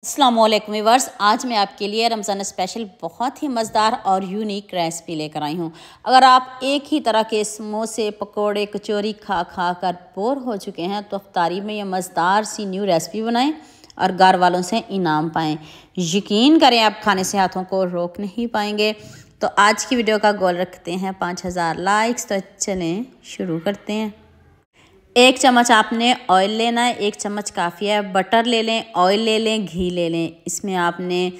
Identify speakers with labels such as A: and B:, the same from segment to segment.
A: अस्सलामुअलैकुम व्यूअर्स, आज मैं आपके लिए रमज़ान स्पेशल बहुत ही मज़ेदार और यूनिक रेसिपी लेकर आई हूँ। अगर आप एक ही तरह के समोसे, पकोड़े, कचौरी खा खा कर बोर हो चुके हैं तो अफ्तारी में ये मज़ेदार सी न्यू रेसिपी बनाएं और घर वालों से इनाम पाएं। यकीन करें, आप खाने से हाथों को रोक नहीं पाएंगे। तो आज की वीडियो का गोल रखते हैं 5000 लाइक्स। तो चलें शुरू करते हैं। 1 चम्मच आपने ऑयल लेना है, 1 चम्मच काफ़ी है। बटर ले लें, ऑयल ले लें, घी ले लें। इसमें आपने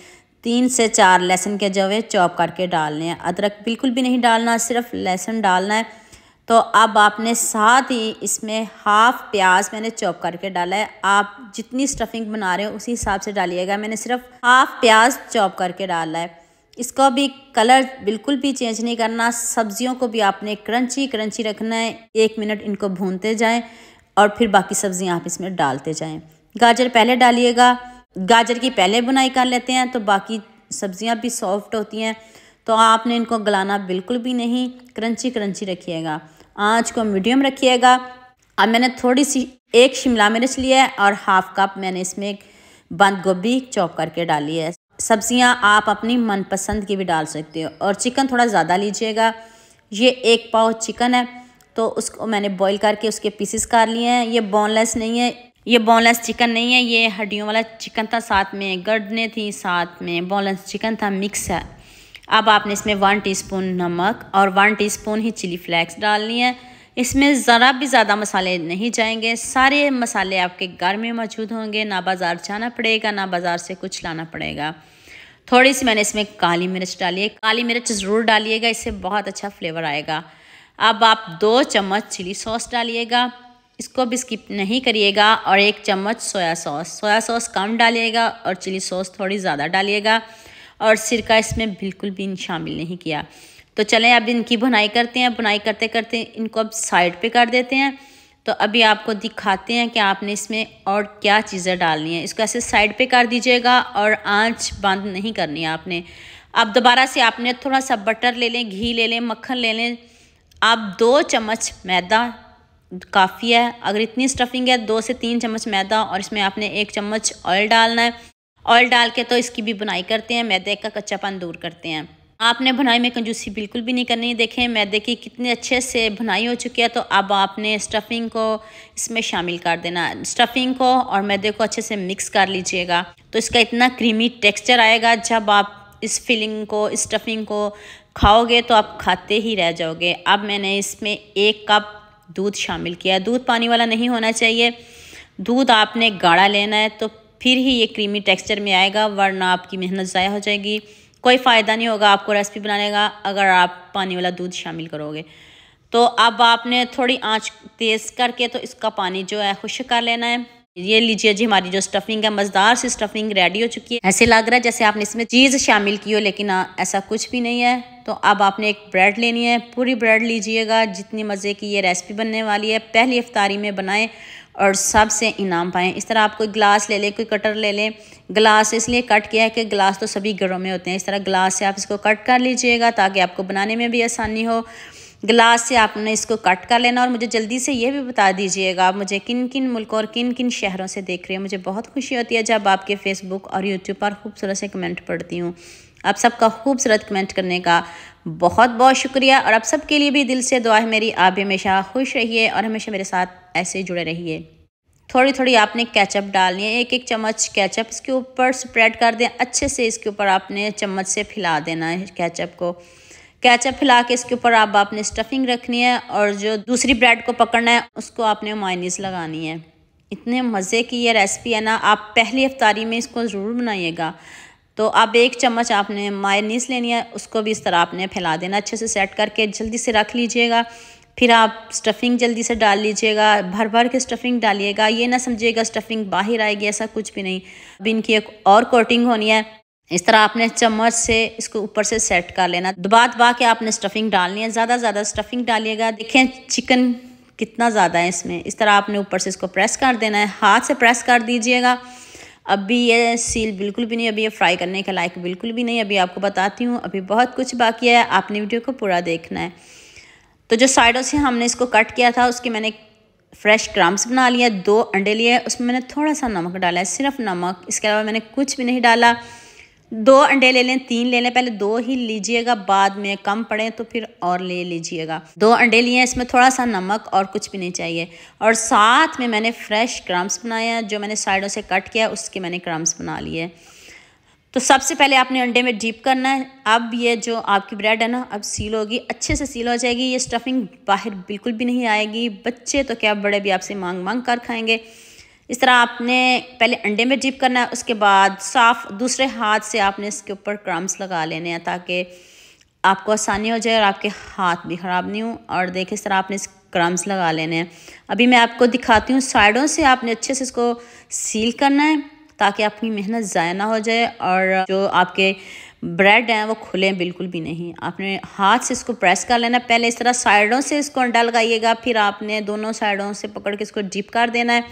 A: 3 से 4 लहसुन के जवे चॉप करके डालने हैं। अदरक बिल्कुल भी नहीं डालना, सिर्फ लहसुन डालना है। तो अब आपने साथ ही इसमें हाफ़ प्याज मैंने चॉप करके डाला है। आप जितनी स्टफिंग बना रहे हो उसी हिसाब से डालिएगा। मैंने सिर्फ हाफ़ प्याज चॉप करके डाला है। इसका भी कलर बिल्कुल भी चेंज नहीं करना। सब्जियों को भी आपने क्रंची क्रंची रखना है। 1 मिनट इनको भूनते जाएं और फिर बाकी सब्जियां आप इसमें डालते जाएं। गाजर पहले डालिएगा। गाजर की पहले बुनाई कर लेते हैं तो बाकी सब्जियां भी सॉफ्ट होती हैं। तो आपने इनको गलाना बिल्कुल भी नहीं, क्रंची क्रंची रखिएगा। आँच को मीडियम रखिएगा। अब मैंने थोड़ी सी 1 शिमला मिर्च लिया है और हाफ़ कप मैंने इसमें बंद गोभी चॉप करके डाली है। सब्जियां आप अपनी मनपसंद की भी डाल सकते हो। और चिकन थोड़ा ज़्यादा लीजिएगा। ये 1 पाव चिकन है तो उसको मैंने बॉईल करके उसके पीसेस कर लिए हैं। ये बोनलेस नहीं है, ये बोनलेस चिकन नहीं है, ये हड्डियों वाला चिकन था। साथ में गर्दनें थी, साथ में बोनलेस चिकन था, मिक्स है। अब आपने इसमें 1 टीस्पून नमक और 1 टीस्पून ही चिली फ्लेक्स डालनी है। इसमें ज़रा भी ज़्यादा मसाले नहीं जाएंगे। सारे मसाले आपके घर में मौजूद होंगे, ना बाज़ार जाना पड़ेगा, ना बाज़ार से कुछ लाना पड़ेगा। थोड़ी सी मैंने इसमें काली मिर्च डाली है। काली मिर्च ज़रूर डालिएगा, इससे बहुत अच्छा फ्लेवर आएगा। अब आप 2 चम्मच चिली सॉस डालिएगा, इसको भी स्किप नहीं करिएगा। और 1 चम्मच सोया सॉस कम डालिएगा और चिली सॉस थोड़ी ज़्यादा डालिएगा। और सिरका इसमें बिल्कुल भी शामिल नहीं किया। तो चलें अब इनकी भुनाई करते हैं। भुनाई करते करते इनको अब साइड पे कर देते हैं। तो अभी आपको दिखाते हैं कि आपने इसमें और क्या चीज़ें डालनी है। इसको ऐसे साइड पे कर दीजिएगा और आंच बंद नहीं करनी है आपने। अब दोबारा से आपने थोड़ा सा बटर ले लें, घी ले लें, मक्खन ले लें। अब 2 चम्मच मैदा काफ़ी है। अगर इतनी स्टफिंग है 2 से 3 चम्मच मैदा और इसमें आपने 1 चम्मच ऑयल डालना है। ऑयल डाल के तो इसकी भी बुनाई करते हैं, मैदे का कच्चापन दूर करते हैं। आपने भुनाई में कंजूसी बिल्कुल भी नहीं करनी। देखें मैदे की कितने अच्छे से भुनाई हो चुकी है। तो अब आपने स्टफिंग को इसमें शामिल कर देना। स्टफिंग को और मैदे को अच्छे से मिक्स कर लीजिएगा। तो इसका इतना क्रीमी टेक्सचर आएगा, जब आप इस फिलिंग को, इस स्टफिंग को खाओगे तो आप खाते ही रह जाओगे। अब मैंने इसमें 1 कप दूध शामिल किया। दूध पानी वाला नहीं होना चाहिए। दूध आपने गाढ़ा लेना है तो फिर ही ये क्रीमी टेक्सचर में आएगा, वरना आपकी मेहनत ज़ाया हो जाएगी। कोई फ़ायदा नहीं होगा आपको रेसिपी बनाने का अगर आप पानी वाला दूध शामिल करोगे। तो अब आपने थोड़ी आंच तेज़ करके तो इसका पानी जो है खुश्क कर लेना है। ये लीजिए जी, हमारी जो स्टफिंग है, मज़ेदार सी स्टफिंग रेडी हो चुकी है। ऐसे लग रहा है जैसे आपने इसमें चीज़ शामिल की हो, लेकिन ऐसा कुछ भी नहीं है। तो अब आपने एक ब्रेड लेनी है, पूरी ब्रेड लीजिएगा। जितनी मज़े की ये रेसिपी बनने वाली है, पहली इफ्तारी में बनाएं और सबसे इनाम पाएँ। इस तरह आप कोई ग्लास ले लें, कोई कटर ले लें। ग्लास इसलिए कट किया है कि ग्लास तो सभी घरों में होते हैं। इस तरह ग्लास से आप इसको कट कर लीजिएगा ताकि आपको बनाने में भी आसानी हो। ग्लास से आपने इसको कट कर लेना। और मुझे जल्दी से ये भी बता दीजिएगा आप मुझे किन किन मुल्कों और किन किन शहरों से देख रहे हैं। मुझे बहुत खुशी होती है जब आपके फेसबुक और यूट्यूब पर खूबसूरत से कमेंट पढ़ती हूँ। आप सबका खूबसूरत कमेंट करने का बहुत बहुत शुक्रिया। और आप सबके लिए भी दिल से दुआ है मेरी, आप भी हमेशा खुश रहिए और हमेशा मेरे साथ ऐसे ही जुड़े रहिए। थोड़ी थोड़ी आपने केचप डालनी है। 1 चम्मच केचप इसके ऊपर स्प्रेड कर दें। अच्छे से इसके ऊपर आपने चम्मच से फैला देना है केचप को। केचप फैला के इसके ऊपर अब आपने स्टफिंग रखनी है और जो दूसरी ब्रेड को पकड़ना है उसको आपने मायोनीज़ लगानी है। इतने मज़े की ये रेसिपी है ना, आप पहली इफ्तारी में इसको ज़रूर बनाइएगा। तो अब 1 चम्मच आपने मायोनीज़ लेनी है, उसको भी इस तरह आपने फैला देना। अच्छे से सेट करके जल्दी से रख लीजिएगा। फिर आप स्टफिंग जल्दी से डाल लीजिएगा। भर भर के स्टफिंग डालिएगा। ये ना समझिएगा स्टफिंग बाहर आएगी, ऐसा कुछ भी नहीं। अब इनकी एक और कोटिंग होनी है। इस तरह आपने चम्मच से इसको ऊपर से सेट कर लेना। दबा दबा के आपने स्टफिंग डालनी है। ज़्यादा स्टफिंग डालिएगा। देखें चिकन कितना ज़्यादा है इसमें। इस तरह आपने ऊपर से इसको प्रेस कर देना है। हाथ से प्रेस कर दीजिएगा। अभी ये सील बिल्कुल भी नहीं, अभी ये फ्राई करने के लायक बिल्कुल भी नहीं। अभी आपको बताती हूँ, अभी बहुत कुछ बाकी है। आपने वीडियो को पूरा देखना है। तो जो साइडों से हमने इसको कट किया था उसकी मैंने फ्रेश क्रम्स बना लिया, 2 अंडे लिए, उसमें मैंने थोड़ा सा नमक डाला है, सिर्फ नमक, इसके अलावा मैंने कुछ भी नहीं डाला। 2 अंडे ले लें, 3 ले लें, पहले 2 ही लीजिएगा, बाद में कम पड़े तो फिर और ले लीजिएगा। 2 अंडे लिए हैं, इसमें थोड़ा सा नमक और कुछ भी नहीं चाहिए। और साथ में मैंने फ्रेश क्रम्स बनाए हैं, जो मैंने साइडों से कट किया उसके मैंने क्रम्स बना लिए। तो सबसे पहले आपने अंडे में डीप करना है। अब ये जो आपकी ब्रेड है ना, अब सील होगी, अच्छे से सील हो जाएगी, ये स्टफिंग बाहर बिल्कुल भी नहीं आएगी। बच्चे तो क्या बड़े भी आपसे मांग मांग कर खाएंगे। इस तरह आपने पहले अंडे में डीप करना है, उसके बाद साफ़ दूसरे हाथ से आपने इसके ऊपर क्रम्स लगा लेने हैं ताकि आपको आसानी हो जाए और आपके हाथ भी ख़राब नहीं हो। और देखिए इस तरह आपने इस क्रम्स लगा लेने हैं। अभी मैं आपको दिखाती हूँ, साइडों से आपने अच्छे से इसको सील करना है ताकि अपनी मेहनत ज़ाया ना हो जाए और जो आपके ब्रेड हैं वो खुले बिल्कुल भी नहीं। आपने हाथ से इसको प्रेस कर लेना है, पहले इस तरह साइडों से इसको अंडा लगाइएगा, फिर आपने दोनों साइडों से पकड़ के इसको डीप कर देना है,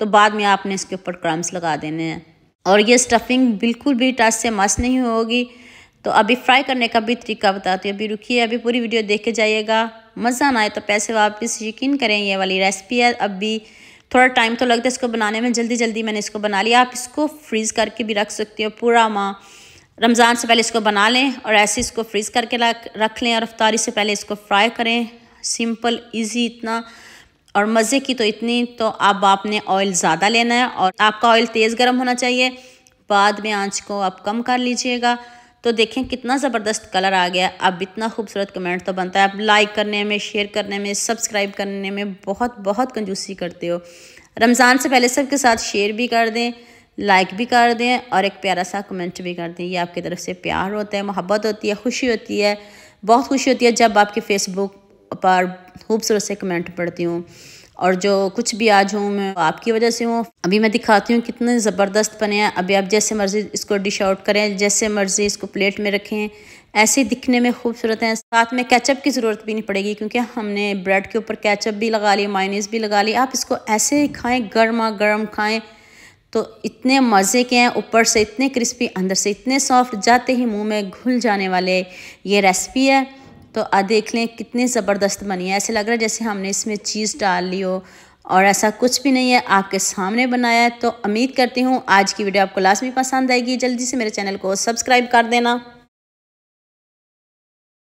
A: तो बाद में आपने इसके ऊपर क्रम्स लगा देने हैं। और ये स्टफिंग बिल्कुल भी टच से मस नहीं होगी। तो अभी फ्राई करने का भी तरीका बताती हूँ, अभी रुकिए, अभी पूरी वीडियो देख के जाइएगा। मज़ा ना आए तो पैसे वापस, यकीन करें ये वाली रेसिपी है। अभी थोड़ा टाइम तो लगता है इसको बनाने में, जल्दी जल्दी मैंने इसको बना लिया। आप इसको फ्रीज़ करके भी रख सकते हो, पूरा माह रमज़ान से पहले इसको बना लें और ऐसे इसको फ्रीज़ करके रख लें और इफ्तारी से पहले इसको फ्राई करें। सिंपल ईजी इतना और मज़े की तो इतनी। तो अब आपने ऑयल ज़्यादा लेना है और आपका ऑयल तेज़ गर्म होना चाहिए, बाद में आंच को आप कम कर लीजिएगा। तो देखें कितना ज़बरदस्त कलर आ गया। अब इतना खूबसूरत कमेंट तो बनता है। आप लाइक करने में, शेयर करने में, सब्सक्राइब करने में बहुत बहुत कंजूसी करते हो। रमज़ान से पहले सबके साथ शेयर भी कर दें, लाइक भी कर दें और एक प्यारा सा कमेंट भी कर दें। ये आपकी तरफ से प्यार होता है, मोहब्बत होती है, खुशी होती है। बहुत खुशी होती है जब आपके फेसबुक पर खूबसूरत से कमेंट पढ़ती हूँ और जो कुछ भी आज हूँ मैं आपकी वजह से हूँ। अभी मैं दिखाती हूँ कितने ज़बरदस्त बने हैं। अभी आप जैसे मर्ज़ी इसको डिश आउट करें, जैसे मर्ज़ी इसको प्लेट में रखें, ऐसे दिखने में खूबसूरत हैं। साथ में केचप की ज़रूरत भी नहीं पड़ेगी क्योंकि हमने ब्रेड के ऊपर केचप भी लगा ली, मायोनीज़ भी लगा ली। आप इसको ऐसे ही खाएँ, गर्मा गर्म खाएँ तो इतने मज़े के हैं। ऊपर से इतने क्रिस्पी, अंदर से इतने सॉफ्ट, जाते ही मुँह में घुल जाने वाले ये रेसिपी है। तो देख लें कितनी ज़बरदस्त बनी है। ऐसे लग रहा है जैसे हमने इसमें चीज़ डाल ली हो और ऐसा कुछ भी नहीं है, आपके सामने बनाया है। तो उम्मीद करती हूँ आज की वीडियो आपको लाजमी पसंद आएगी। जल्दी से मेरे चैनल को सब्सक्राइब कर देना।